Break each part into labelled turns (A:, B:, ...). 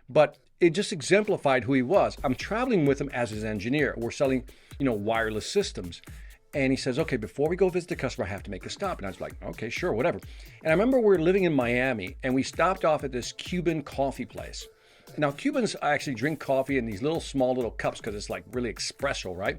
A: but it just exemplified who he was. I'm traveling with him as his engineer. We're selling, wireless systems. And he says, okay, before we go visit the customer, I have to make a stop. And I was like, okay, sure, whatever. And I remember we were living in Miami and we stopped off at this Cuban coffee place. Now, Cubans actually drink coffee in these small little cups because it's like really espresso, right?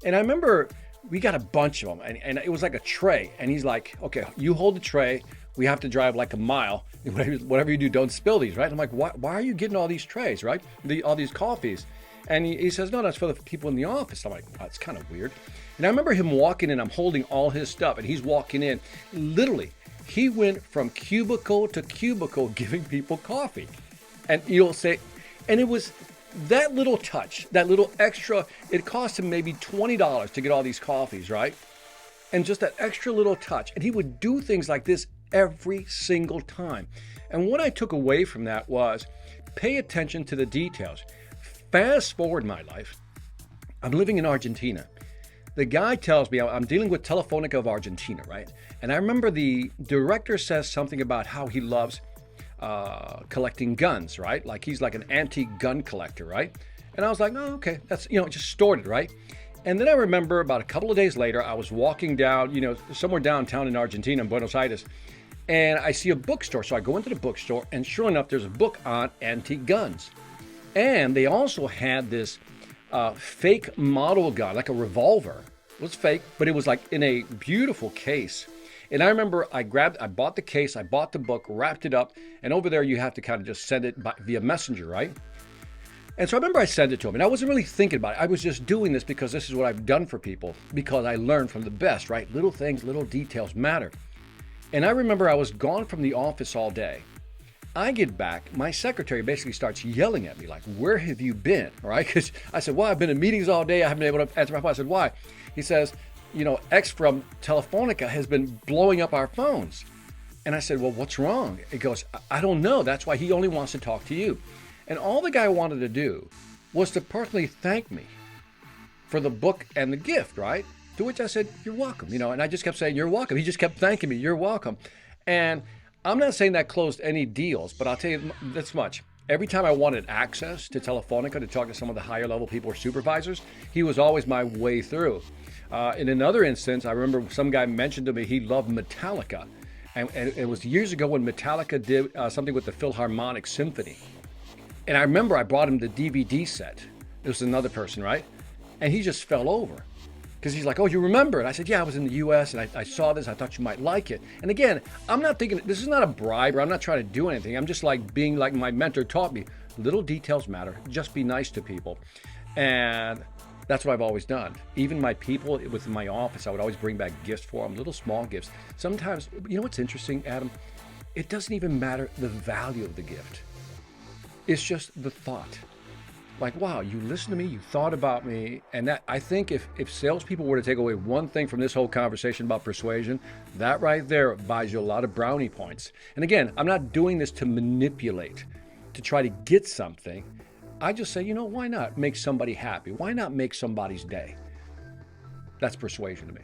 A: And I remember we got a bunch of them and it was like a tray. And he's like, okay, you hold the tray. We have to drive like a mile. Whatever you do, don't spill these, right? I'm like, why are you getting all these trays, right? All these coffees. And he says, no, that's for the people in the office. I'm like, well, that's kind of weird. And I remember him walking in, I'm holding all his stuff, and he's walking in. Literally, he went from cubicle to cubicle giving people coffee. And you'll say, and it was that little touch, that little extra, it cost him maybe $20 to get all these coffees, right? And just that extra little touch. And he would do things like this every single time. And what I took away from that was pay attention to the details. Fast forward my life, I'm living in Argentina. The guy tells me I'm dealing with Telefonica of Argentina, right? And I remember the director says something about how he loves collecting guns, right? Like he's like an antique gun collector, right? And I was like, oh, okay, that's, just stored it, right? And then I remember about a couple of days later, I was walking down, somewhere downtown in Argentina, in Buenos Aires, and I see a bookstore. So I go into the bookstore, and sure enough, there's a book on antique guns. And they also had this fake model gun, like a revolver. It was fake, but it was like in a beautiful case. And I remember I bought the case, I bought the book, wrapped it up, and over there you have to kind of just send it via messenger, right? And so I remember I sent it to him, and I wasn't really thinking about it. I was just doing this because this is what I've done for people, because I learned from the best, right? Little things, little details matter. And I remember I was gone from the office all day. I get back, my secretary basically starts yelling at me like, where have you been, right? Because I said, well, I've been in meetings all day. I haven't been able to answer my phone. I said, why? He says, X from Telefonica has been blowing up our phones. And I said, well, what's wrong? He goes, I don't know. That's why he only wants to talk to you. And all the guy wanted to do was to personally thank me for the book and the gift, right? To which I said, you're welcome, and I just kept saying, you're welcome. He just kept thanking me, you're welcome. And I'm not saying that closed any deals, but I'll tell you this much. Every time I wanted access to Telefonica to talk to some of the higher level people or supervisors, he was always my way through. In another instance, I remember some guy mentioned to me he loved Metallica. And it was years ago when Metallica did something with the Philharmonic Symphony. And I remember I brought him the DVD set. It was another person, right? And he just fell over. Because he's like, oh, you remember it? I said, yeah, I was in the U.S. and I saw this. I thought you might like it. And again, I'm not thinking, this is not a bribe, or I'm not trying to do anything. I'm just like being like my mentor taught me. Little details matter. Just be nice to people. And that's what I've always done. Even my people within my office, I would always bring back gifts for them, little small gifts. Sometimes, what's interesting, Adam? It doesn't even matter the value of the gift. It's just the thought. Like, wow, you listened to me, you thought about me. And that, I think if salespeople were to take away one thing from this whole conversation about persuasion, that right there buys you a lot of brownie points. And again, I'm not doing this to manipulate, to try to get something. I just say, why not make somebody happy? Why not make somebody's day? That's persuasion to me.